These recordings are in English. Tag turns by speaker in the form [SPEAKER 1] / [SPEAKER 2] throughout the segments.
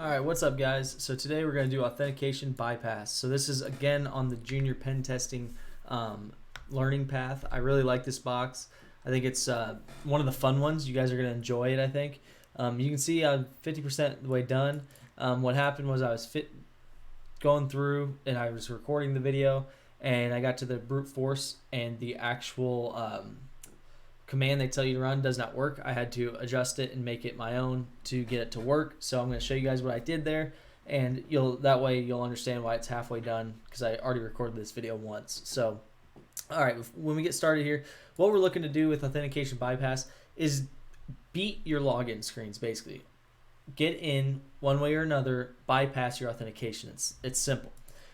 [SPEAKER 1] Alright, what's up guys? So today we're going to do authentication bypass. So this is again on the Junior Pentesting learning path. I really like this box. I think it's one of the fun ones. You guys are going to enjoy it, I think. You can see I'm 50% the way done. What happened was I was going through and I was recording the video and I got to the brute force and the actual command they tell you to run does not work. I had to adjust it and make it my own to get it to work. So I'm going to show you guys what I did there, and that way you'll understand why it's halfway done, because I already recorded this video once. So all right, when we get started here, what we're looking to do with authentication bypass is beat your login screens. Basically get in one way or another, bypass your authentication. It's simple.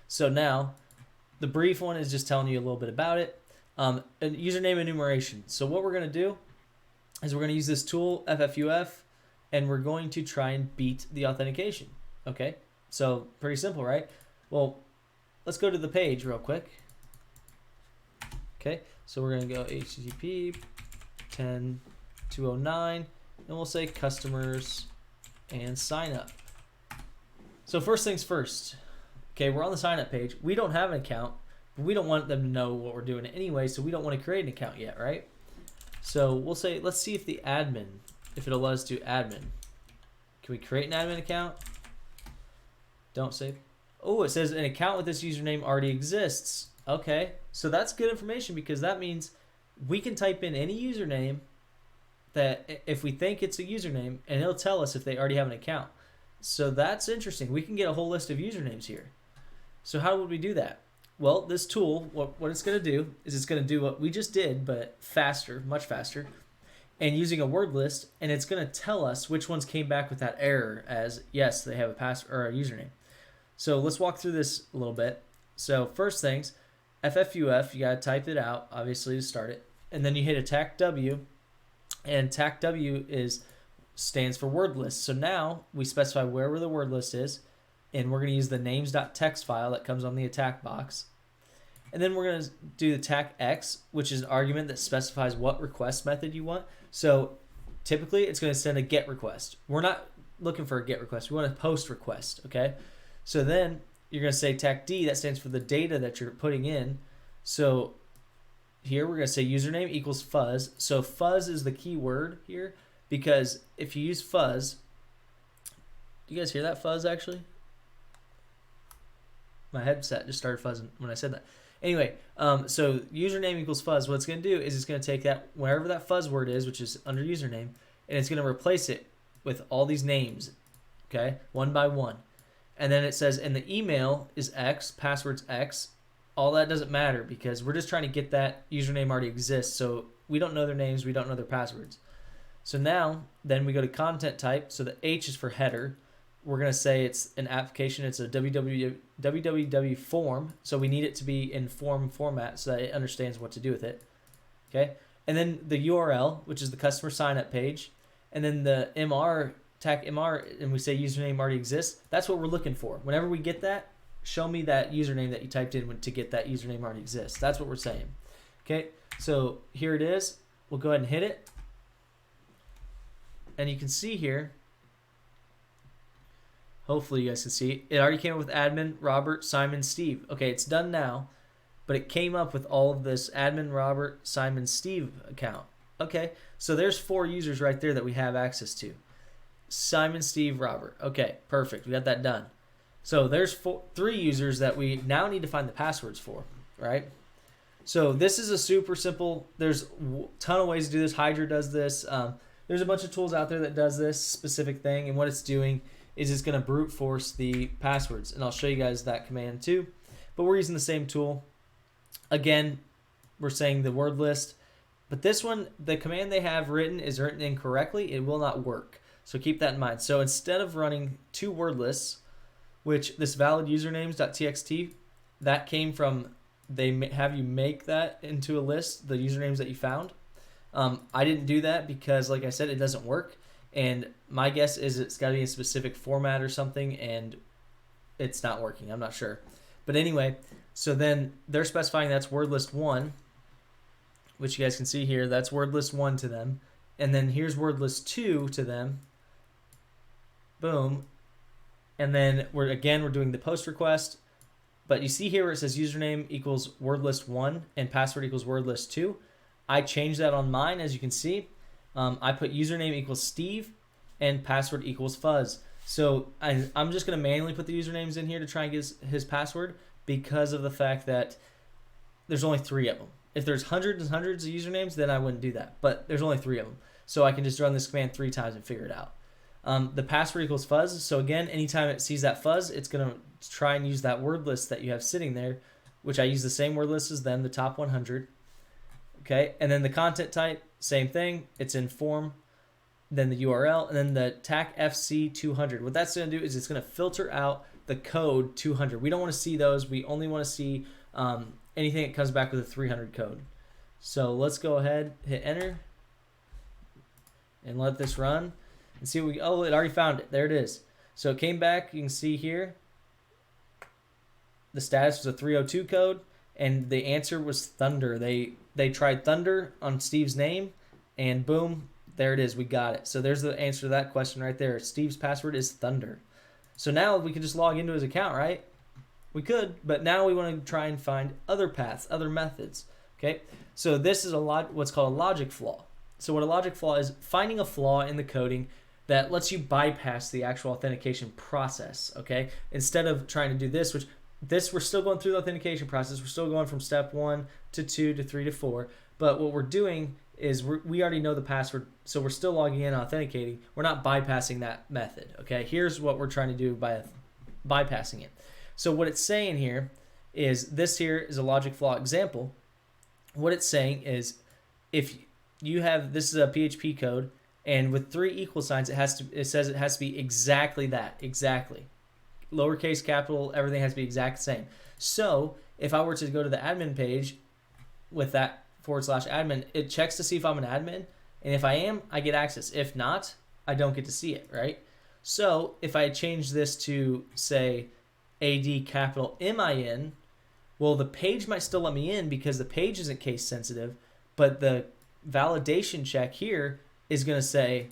[SPEAKER 1] So now the brief one is just telling you a little bit about it. And username enumeration. So what we're going to do is we're going to use this tool, FFUF, and we're going to try and beat the authentication. Okay, so pretty simple, right? Well, let's go to the page real quick. Okay, so we're going to go HTTP 10.209, and we'll say customers and sign up. So first things first. Okay, we're on the sign up page. We don't have an account. We don't want them to know what we're doing anyway, so we don't want to create an account yet, right? So we'll say, let's see if the admin, if it'll let us do admin. Can we create an admin account? Don't save. Oh, it says an account with this username already exists. Okay, so that's good information, because that means we can type in any username that if we think it's a username, and it'll tell us if they already have an account. So that's interesting. We can get a whole list of usernames here. So how would we do that? Well, this tool, what it's going to do is it's going to do what we just did, but faster, much faster, and using a word list, and it's going to tell us which ones came back with that error as, yes, they have a password or a username. So let's walk through this a little bit. So first things, FFUF, you got to type it out, obviously, to start it, and then you hit attack W, and attack W stands for word list. So now we specify wherever the word list is, and we're going to use the names.txt file that comes on the attack box. And then we're going to do the attack X, which is an argument that specifies what request method you want. So typically it's going to send a GET request. We're not looking for a GET request. We want a POST request, okay? So then you're going to say attack D, that stands for the data that you're putting in. So here we're going to say username equals fuzz. So fuzz is the key word here, because if you use fuzz, do you guys hear that fuzz actually? My headset just started fuzzing when I said that. Anyway, so username equals fuzz. What it's going to do is it's going to take that, wherever that fuzz word is, which is under username, and it's going to replace it with all these names, okay, one by one. And then it says, and the email is X, password's X. All that doesn't matter, because we're just trying to get that username already exists. So we don't know their names, we don't know their passwords. So now, then we go to content type. So the H is for header. We're going to say it's an application, it's a www form, so we need it to be in form format so that it understands what to do with it. Okay, and then the URL, which is the customer sign up page, and then the MR, attack MR, and we say username already exists. That's what we're looking for. Whenever we get that, show me that username that you typed in to get that username already exists. That's what we're saying. Okay, so here it is. We'll go ahead and hit it, and you can see here, hopefully you guys can see, it already came up with admin, Robert, Simon, Steve. Okay, it's done now, but it came up with all of this admin, Robert, Simon, Steve account. Okay, so there's 4 users right there that we have access to. Simon, Steve, Robert. Okay, perfect. We got that done. So there's 3 users that we now need to find the passwords for, right? So this is a super simple, there's a ton of ways to do this. Hydra does this. There's a bunch of tools out there that does this specific thing, and what it's doing is it's going to brute force the passwords, and I'll show you guys that command too, but we're using the same tool. Again, we're saying the word list, but this one, the command they have written is written incorrectly. It will not work, so keep that in mind. So instead of running 2 word lists, which this valid usernames.txt, that came from, they have you make that into a list, the usernames that you found. I didn't do that because, like I said, it doesn't work. And my guess is it's got to be a specific format or something, and it's not working. I'm not sure. But anyway, so then they're specifying that's word list 1, which you guys can see here. That's word list 1 to them. And then here's word list 2 to them. Boom. And then we're doing the post request. But you see here where it says username equals wordlist1 and password equals wordlist2. I changed that on mine, as you can see. I put username equals Steve and password equals Fuzz. So I'm just going to manually put the usernames in here to try and get his password because of the fact that there's only 3 of them. If there's hundreds and hundreds of usernames, then I wouldn't do that. But there's only 3 of them. So I can just run this command 3 times and figure it out. The password equals Fuzz. So again, anytime it sees that fuzz, it's going to try and use that word list that you have sitting there, which I use the same word list as them, the top 100. Okay, and then the content type, same thing. It's in form, then the URL, and then the TAC FC 200. What that's going to do is it's going to filter out the code 200. We don't want to see those. We only want to see anything that comes back with a 300 code. So let's go ahead, hit enter, and let this run. And see what it already found it. There it is. So it came back. You can see here the status was a 302 code, and the answer was Thunder. They tried Thunder on Steve's name, and boom, there it is. We got it. So there's the answer to that question right there. Steve's password is Thunder. So now we can just log into his account, right? We could, but now we want to try and find other paths, other methods. Okay, so this is what's called a logic flaw. So what a logic flaw is, finding a flaw in the coding that lets you bypass the actual authentication process, okay? Instead of trying to do this, we're still going through the authentication process. We're still going from step 1 to 2 to 3 to 4. But what we're doing is we already know the password, so we're still logging in and authenticating. We're not bypassing that method, okay? Here's what we're trying to do by bypassing it. So what it's saying here is, this here is a logic flaw example. What it's saying is, if you have, this is a PHP code, and with 3 equal signs, it says it has to be exactly that, exactly. Lowercase, capital, everything has to be exact same. So if I were to go to the admin page with that /admin, it checks to see if I'm an admin, and if I am, I get access. If not, I don't get to see it, right? So if I change this to, say, AD capital MIN, well, the page might still let me in because the page isn't case sensitive, but the validation check here is going to say,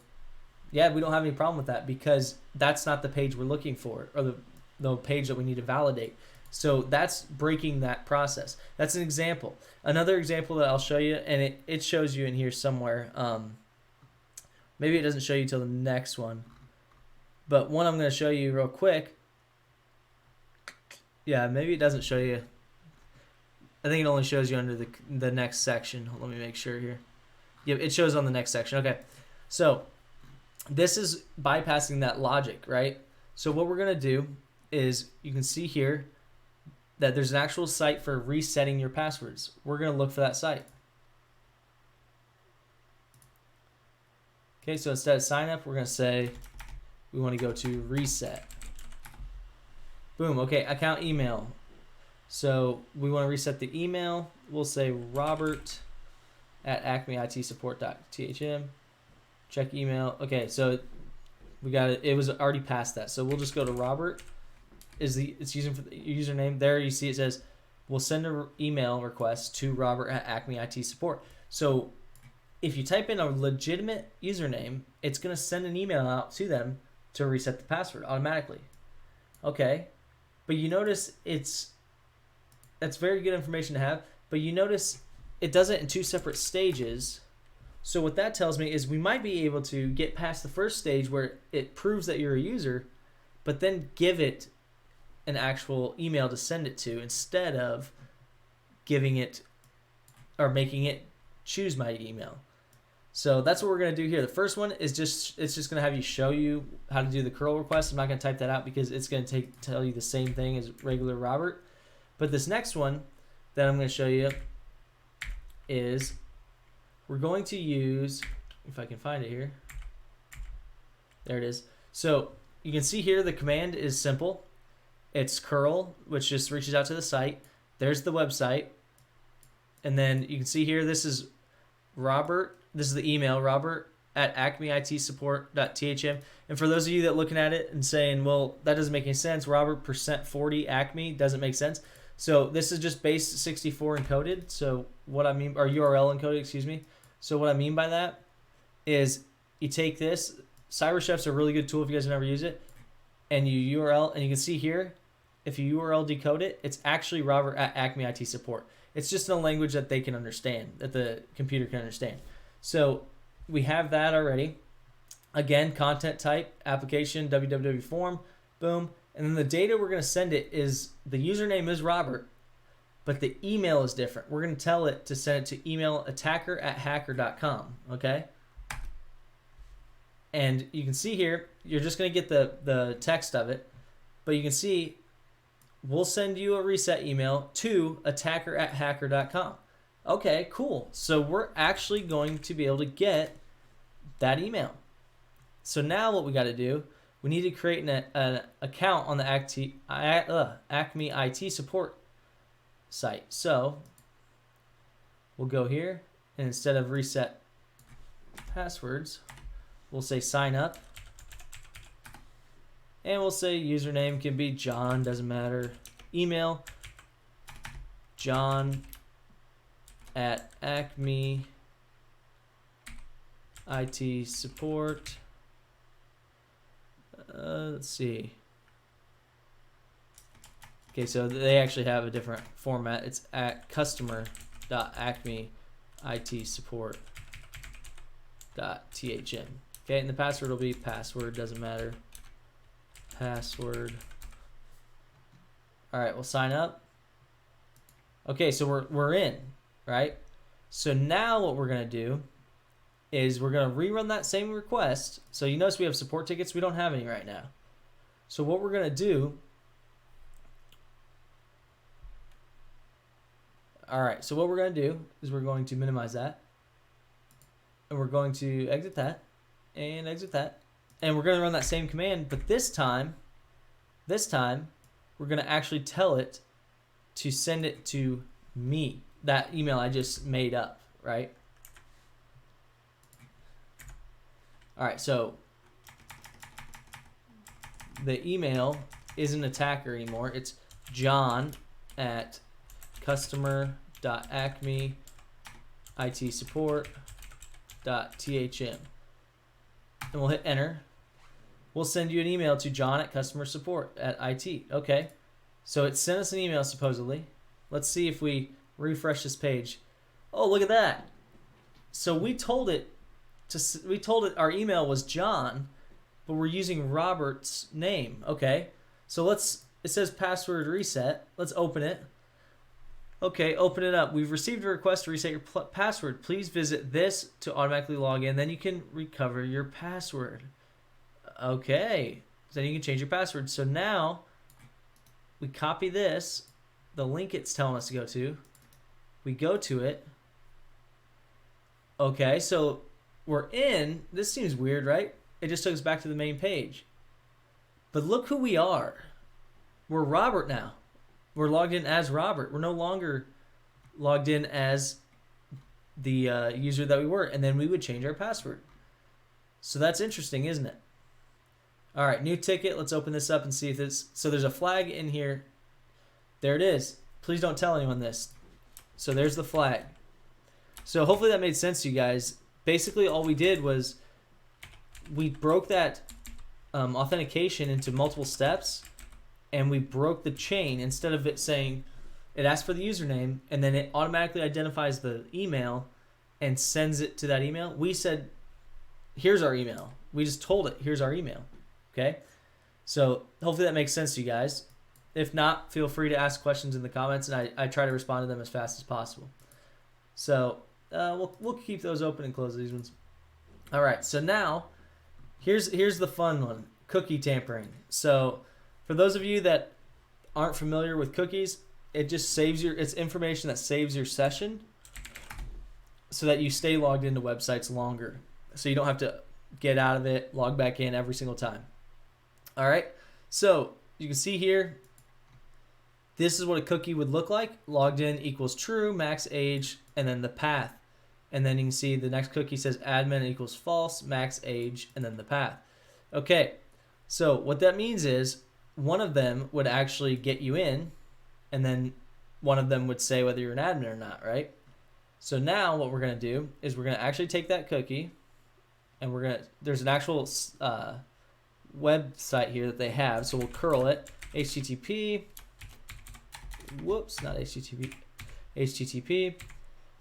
[SPEAKER 1] yeah, we don't have any problem with that because that's not the page we're looking for, or the page that we need to validate. So that's breaking that process. That's an example. Another example that I'll show you, and it shows you in here somewhere. Maybe it doesn't show you till the next one, but one I'm going to show you real quick. Yeah, maybe it doesn't show you. I think it only shows you under the next section. Let me make sure here. Yep, it shows on the next section. Okay, so this is bypassing that logic, right? So what we're going to do is, you can see here that there's an actual site for resetting your passwords. We're going to look for that site. Okay, so instead of sign up, we're going to say we want to go to reset. Boom, okay, account email. So we want to reset the email. We'll say robert@acmeitsupport.thm. Check email. Okay, so we got it. It was already past that. So we'll just go to Robert. It's using for the username. There you see it says, we'll send an email request to robert@acmeitsupport. So if you type in a legitimate username, it's going to send an email out to them to reset the password automatically. Okay, but you notice that's very good information to have, but you notice it does it in 2 separate stages. So what that tells me is we might be able to get past the first stage where it proves that you're a user, but then give it an actual email to send it to instead of giving it or making it choose my email. So that's what we're going to do here. The first one is it's just going to have you show you how to do the curl request. I'm not going to type that out because it's going to tell you the same thing as regular Robert. But this next one that I'm going to show you is we're going to use, if I can find it here. There it is. So you can see here the command is simple. It's curl, which just reaches out to the site. There's the website. And then you can see here, this is Robert. This is the email, robert@acmeitsupport.thm. And for those of you that are looking at it and saying, well, that doesn't make any sense, Robert%40 Acme doesn't make sense. So this is just base 64 encoded. So what I mean, or URL encoded, excuse me. So what I mean by that is you take this. CyberChef's a really good tool if you guys have never used it. and you URL, and you can see here, if you URL decode it, it's actually Robert at Acme IT Support. It's just in a language that they can understand, that the computer can understand. So we have that already. Again, content type, application, www form, boom. And then the data we're going to send it is, the username is Robert, but the email is different. We're going to tell it to send it to email attacker@hacker.com, okay? And you can see here, you're just going to get the text of it, but you can see we'll send you a reset email to attacker@hacker.com. Okay, cool. So we're actually going to be able to get that email. So now what we got to do, we need to create an account on the Acme IT Support site. So we'll go here, and instead of reset passwords, we'll say sign up. And we'll say username can be John, doesn't matter. Email, John at Acme IT Support. Let's see. Okay, so they actually have a different format. It's at customer.acmeitsupport.thm. Okay, and the password will be password, doesn't matter. Password. All right, we'll sign up. Okay, so we're in, right? So now what we're gonna do is we're gonna rerun that same request. So you notice we have support tickets. We don't have any right now. So what we're gonna do. All right, so what we're gonna do is we're going to minimize that, and we're going to exit that, and exit that. And we're going to run that same command, but this time, we're going to actually tell it to send it to me, that email I just made up, right? All right, so the email isn't attacker anymore. It's John at customer.acmeitsupport.thm. And we'll hit enter. We'll send you an email to John at customer support at IT. Okay, so it sent us an email supposedly. Let's see if we refresh this page. Oh, look at that. So we told it our email was John, but we're using Robert's name. Okay, so it says password reset. Let's open it. Okay, open it up. We've received a request to reset your password. Please visit this to automatically log in. Then you can recover your password. Okay, so then you can change your password. So now we copy this, the link it's telling us to go to. We go to it. Okay, so we're in. This seems weird, right? It just took us back to the main page. But look who we are. We're Robert now. We're logged in as Robert. We're no longer logged in as the user that we were. And then we would change our password. So that's interesting, isn't it? All right, new ticket. Let's open this up and see if it's... So there's a flag in here. There it is. Please don't tell anyone this. So there's the flag. So hopefully that made sense to you guys. Basically, all we did was we broke that authentication into multiple steps, and we broke the chain. Instead of it saying, it asks for the username, and then it automatically identifies the email and sends it to that email. We said, here's our email. We just told it, here's our email. Okay? So hopefully that makes sense to you guys. If not, feel free to ask questions in the comments, and I try to respond to them as fast as possible. So we'll keep those open and close these ones. All right, so now here's the fun one, cookie tampering. So for those of you that aren't familiar with cookies, it just saves it's information that saves your session so that you stay logged into websites longer. So you don't have to get out of it, log back in every single time. All right, so you can see here, this is what a cookie would look like. Logged in equals true, max age, and then the path. And then you can see the next cookie says admin equals false, max age, and then the path. Okay, so what that means is one of them would actually get you in, and then one of them would say whether you're an admin or not, right? So now what we're going to do is we're going to actually take that cookie, and there's an actual website here that they have. So we'll curl it, HTTP, whoops, not HTTP, HTTP,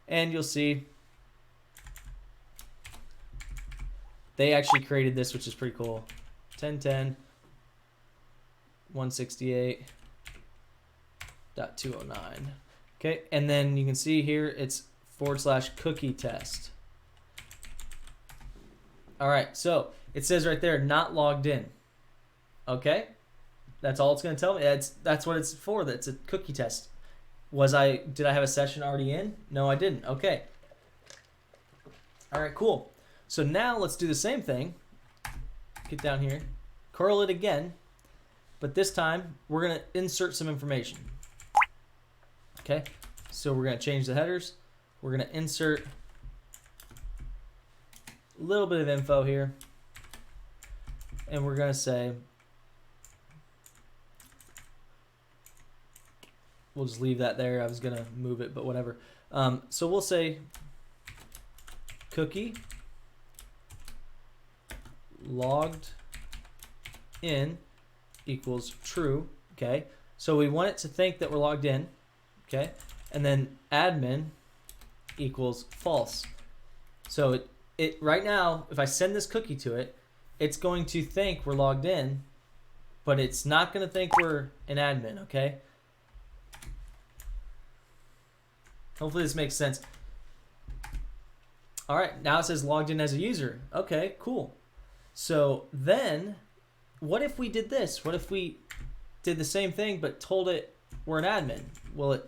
[SPEAKER 1] and you'll see they actually created this, which is pretty cool. 10.10.168.209. Okay, and then you can see here it's /cookie test. All right, so it says right there, not logged in. Okay, that's all it's going to tell me. That's what it's for. That's a cookie test. Did I have a session already in? No, I didn't. Okay. All right, cool. So now let's do the same thing. Get down here, curl it again, but this time we're going to insert some information. Okay, so we're going to change the headers. We're going to insert a little bit of info here, and we're going to say, we'll just leave that there. I was going to move it, but whatever. So we'll say cookie logged in equals true. Okay, so we want it to think that we're logged in. Okay, and then admin equals false. So it right now, if I send this cookie to it, it's going to think we're logged in, but it's not going to think we're an admin. Okay, hopefully this makes sense. All right, now it says logged in as a user. Okay, cool. So then what if we did this? What if we did the same thing but told it we're an admin? Will it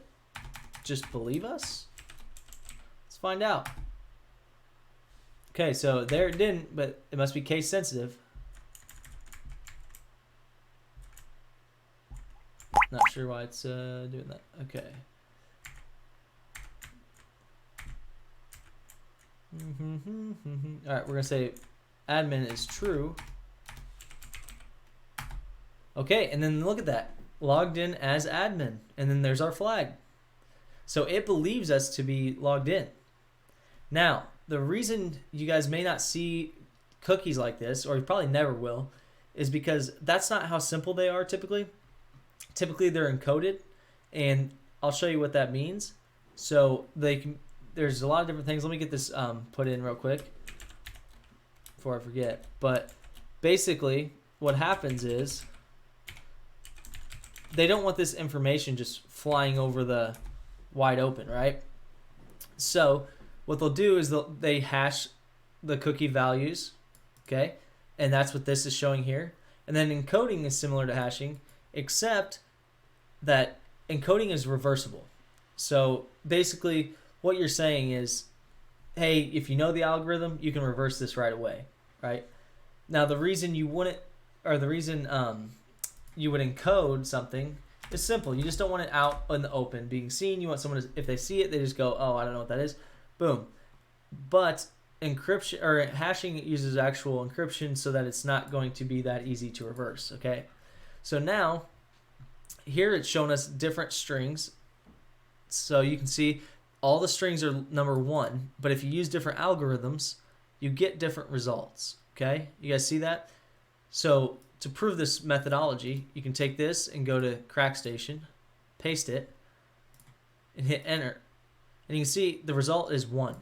[SPEAKER 1] just believe us? Let's find out. Okay, so there it didn't, but it must be case sensitive. Not sure why it's doing that. Okay. All right, we're gonna say admin is true. Okay, and then look at that, logged in as admin, and then there's our flag. So it believes us to be logged in. Now, the reason you guys may not see cookies like this, or you probably never will, is because that's not how simple they are typically. Typically they're encoded, and I'll show you what that means. So there's a lot of different things. Let me get this put in real quick before I forget. But basically what happens is they don't want this information just flying over the wide open, right? So what they'll do is they hash the cookie values, okay? And that's what this is showing here. And then encoding is similar to hashing, except that encoding is reversible. So basically what you're saying is, hey, if you know the algorithm, you can reverse this right away, right? Now the reason you wouldn't, or the reason you would encode something is simple. You just don't want it out in the open being seen. You want someone to, if they see it, they just go, oh, I don't know what that is. Boom. But encryption or hashing uses actual encryption so that it's not going to be that easy to reverse. Okay. So now here it's shown us different strings. So you can see all the strings are number 1, but if you use different algorithms, you get different results. Okay. You guys see that? So to prove this methodology, you can take this and go to CrackStation, paste it, and hit enter. And you can see the result is 1,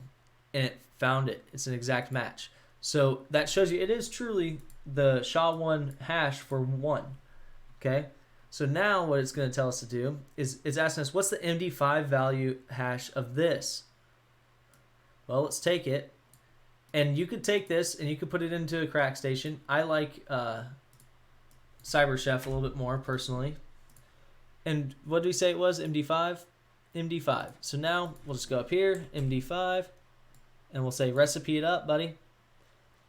[SPEAKER 1] and it found it. It's an exact match. So that shows you it is truly the SHA-1 hash for 1. Okay? So now what it's going to tell us to do is it's asking us, what's the MD5 value hash of this? Well, let's take it. And you could take this and you could put it into a CrackStation. I like CyberChef a little bit more personally. And what did we say it was? MD5? MD5. So now we'll just go up here, MD5, and we'll say recipe it up, buddy.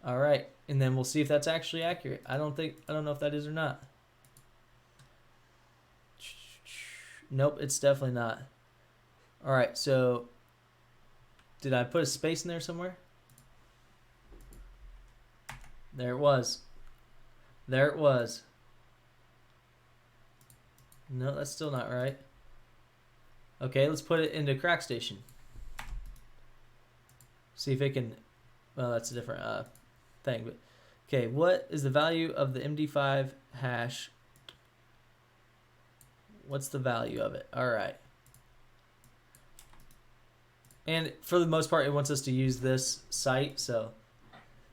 [SPEAKER 1] All right, and then we'll see if that's actually accurate. I don't know if that is or not. Nope, it's definitely not. All right, so did I put a space in there somewhere? There it was. There it was. No, that's still not right. Okay, let's put it into CrackStation. See if it can, well, that's a different thing, but Okay, what is the value of the MD5 hash? What's the value of it? All right. And for the most part, it wants us to use this site. So,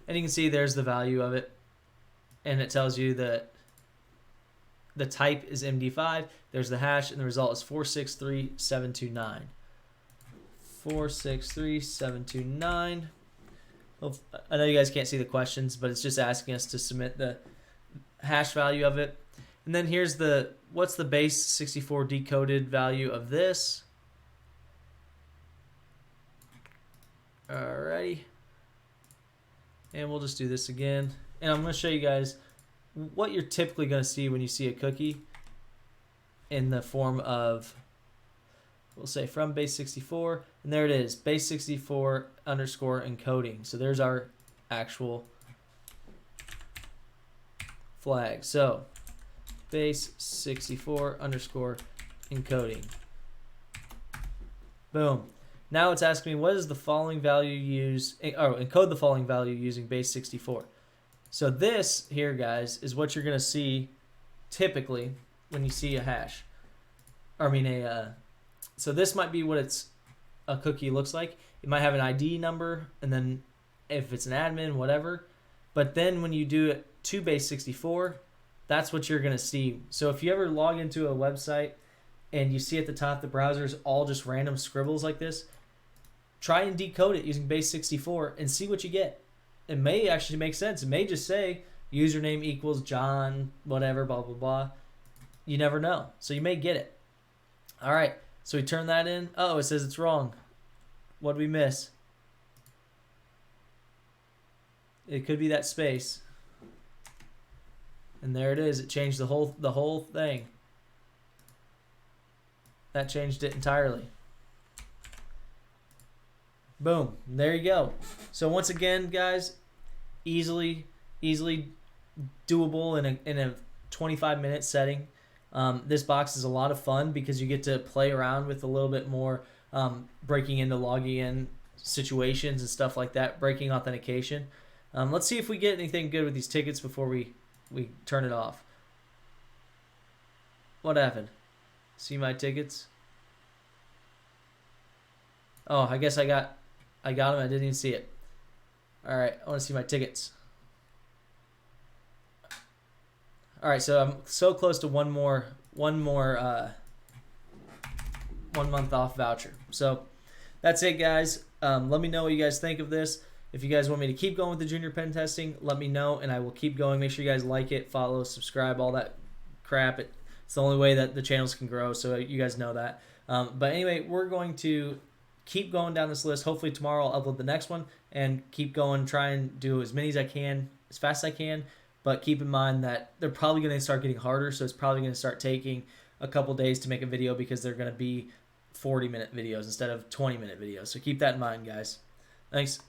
[SPEAKER 1] and you can see there's the value of it. And it tells you that the type is MD5. There's the hash, and the result is 463729. 463729. Well, I know you guys can't see the questions, but it's just asking us to submit the hash value of it. And then here's what's the base 64 decoded value of this? Alrighty. And we'll just do this again. And I'm going to show you guys what you're typically going to see when you see a cookie in the form of, we'll say from base 64. And there it is, base 64 underscore encoding. So there's our actual flag. So base 64 underscore encoding. Boom. Now it's asking me what is the following value encode the following value using base 64. So this here, guys, is what you're going to see typically when you see a hash. So this might be what a cookie looks like. It might have an ID number, and then if it's an admin, whatever. But then when you do it to base 64, that's what you're going to see. So if you ever log into a website and you see at the top the browser's all just random scribbles like this, try and decode it using base 64 and see what you get. It may actually make sense. It may just say username equals John, whatever, blah, blah, blah. You never know. So you may get it. All right. So we turn that in. Oh, it says it's wrong. What did we miss? It could be that space. And there it is. It changed the whole thing. That changed it entirely. Boom. There you go. So once again, guys, easily doable in a 25-minute setting. This box is a lot of fun because you get to play around with a little bit more breaking into logging in situations and stuff like that, breaking authentication. Let's see if we get anything good with these tickets before we turn it off. What happened? See my tickets? Oh, I guess I got them. I didn't even see it. All right, I want to see my tickets. All right, so I'm so close to one more 1 month off voucher. So that's it, guys. Let me know what you guys think of this. If you guys want me to keep going with the Junior Pentesting, let me know, and I will keep going. Make sure you guys like it, follow, subscribe, all that crap. It's the only way that the channels can grow, so you guys know that. But anyway, we're going to keep going down this list. Hopefully tomorrow I'll upload the next one and keep going, try and do as many as I can, as fast as I can. But keep in mind that they're probably going to start getting harder, so it's probably going to start taking a couple days to make a video because they're going to be 40-minute videos instead of 20-minute videos. So keep that in mind, guys. Thanks.